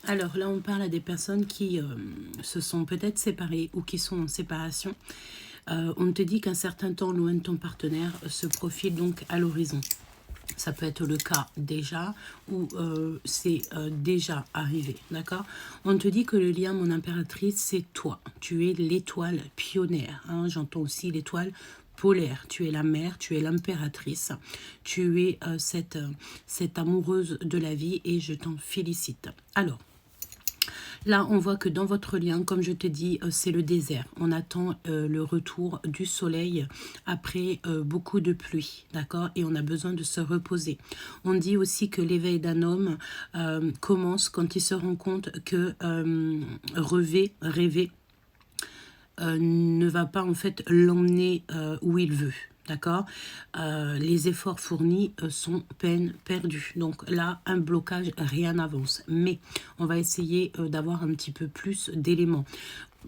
Alors là, on parle à des personnes qui se sont peut-être séparées ou qui sont en séparation. On te dit qu'un certain temps loin de ton partenaire se profile donc à l'horizon. Ça peut être le cas déjà ou c'est déjà arrivé, d'accord? On te dit que le lien, mon impératrice, c'est toi. Tu es l'étoile pionnière, hein? J'entends aussi l'étoile polaire. Tu es la mère, tu es l'impératrice. Tu es cette amoureuse de la vie et je t'en félicite. Alors, là, on voit que dans votre lien, comme je te dis, c'est le désert. On attend le retour du soleil après beaucoup de pluie, d'accord? Et on a besoin de se reposer. On dit aussi que l'éveil d'un homme commence quand il se rend compte que rêver, ne va pas en fait l'emmener où il veut. D'accord? Les efforts fournis sont peine perdue. Donc là, un blocage, rien n'avance. Mais on va essayer d'avoir un petit peu plus d'éléments.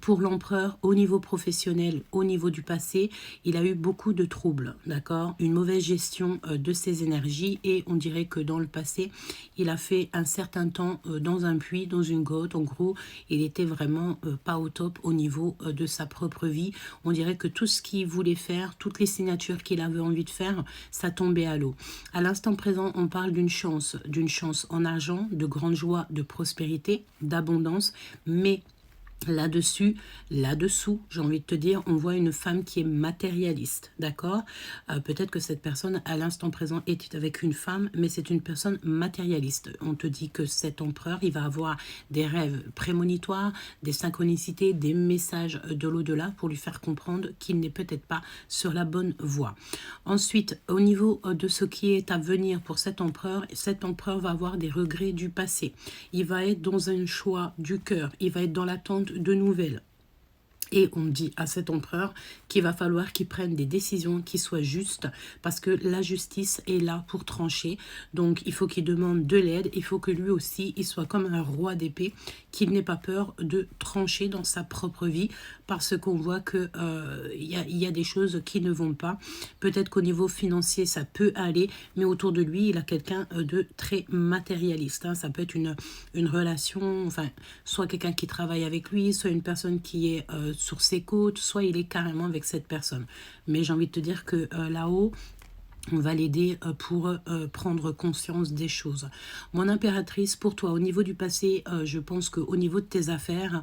Pour l'empereur, au niveau professionnel, au niveau du passé, il a eu beaucoup de troubles, d'accord? Une mauvaise gestion de ses énergies et on dirait que dans le passé, il a fait un certain temps dans un puits, dans une grotte. En gros, il était vraiment pas au top au niveau de sa propre vie. On dirait que tout ce qu'il voulait faire, toutes les signatures qu'il avait envie de faire, ça tombait à l'eau. À l'instant présent, on parle d'une chance en argent, de grande joie, de prospérité, d'abondance, mais là-dessous, j'ai envie de te dire, on voit une femme qui est matérialiste, d'accord? Peut-être que cette personne, à l'instant présent, est avec une femme, mais c'est une personne matérialiste. On te dit que cet empereur, il va avoir des rêves prémonitoires, des synchronicités, des messages de l'au-delà pour lui faire comprendre qu'il n'est peut-être pas sur la bonne voie. Ensuite, au niveau de ce qui est à venir pour cet empereur va avoir des regrets du passé. Il va être dans un choix du cœur, il va être dans l'attente de nouvelles. Et on dit à cet empereur qu'il va falloir qu'il prenne des décisions qui soient justes parce que la justice est là pour trancher. Donc il faut qu'il demande de l'aide. Il faut que lui aussi, il soit comme un roi d'épée, qu'il n'ait pas peur de trancher dans sa propre vie parce qu'on voit qu'il y a des choses qui ne vont pas. Peut-être qu'au niveau financier, ça peut aller, mais autour de lui, il a quelqu'un de très matérialiste, hein. Ça peut être une relation, enfin, soit quelqu'un qui travaille avec lui, soit une personne qui est sur ses côtes, soit il est carrément avec cette personne. Mais j'ai envie de te dire que là-haut, on va l'aider pour prendre conscience des choses. Mon impératrice, pour toi, au niveau du passé, je pense qu'au niveau de tes affaires,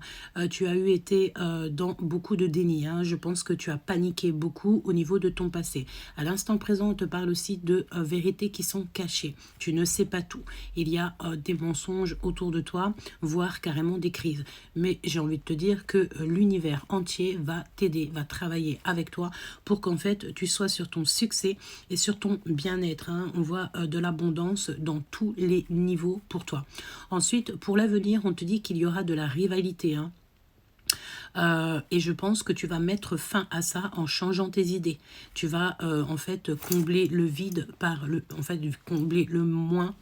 tu as été dans beaucoup de déni, hein. Je pense que tu as paniqué beaucoup au niveau de ton passé. À l'instant présent, on te parle aussi de vérités qui sont cachées. Tu ne sais pas tout. Il y a des mensonges autour de toi, voire carrément des crises. Mais j'ai envie de te dire que l'univers entier va t'aider, va travailler avec toi pour qu'en fait, tu sois sur ton succès et sur ton bien-être, hein. On voit de l'abondance dans tous les niveaux pour toi. Ensuite, pour l'avenir, on te dit qu'il y aura de la rivalité, hein. Et je pense que tu vas mettre fin à ça en changeant tes idées. Tu vas en fait combler le vide par le, en fait combler le moins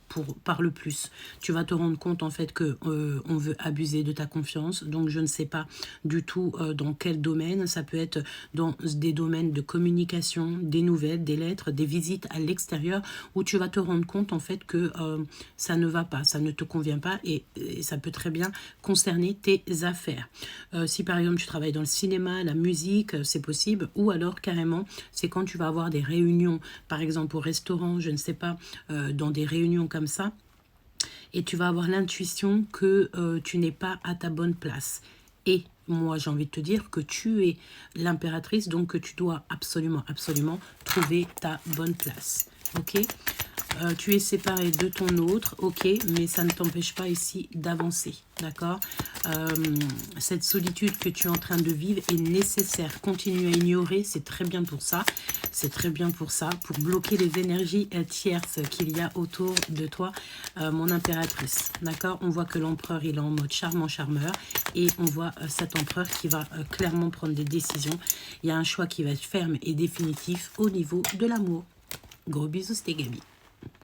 par le plus. Tu vas te rendre compte en fait que on veut abuser de ta confiance. Donc je ne sais pas du tout dans quel domaine. Ça peut être dans des domaines de communication, des nouvelles, des lettres, des visites à l'extérieur où tu vas te rendre compte en fait que ça ne va pas, ça ne te convient pas et ça peut très bien concerner tes affaires. Si par exemple tu travailles dans le cinéma, la musique, c'est possible, ou alors carrément c'est quand tu vas avoir des réunions, par exemple au restaurant, je ne sais pas, dans des réunions comme ça, et tu vas avoir l'intuition que tu n'es pas à ta bonne place. Et moi, j'ai envie de te dire que tu es l'impératrice, donc que tu dois absolument, absolument trouver ta bonne place. Ok? Tu es séparé de ton autre, ok, mais ça ne t'empêche pas ici d'avancer, d'accord? Cette solitude que tu es en train de vivre est nécessaire. Continue à ignorer, c'est très bien pour ça. C'est très bien pour ça, pour bloquer les énergies tierces qu'il y a autour de toi, mon impératrice, d'accord? On voit que l'empereur, il est en mode charmeur et on voit cet empereur qui va clairement prendre des décisions. Il y a un choix qui va être ferme et définitif au niveau de l'amour. Gros bisous, c'était Gabi.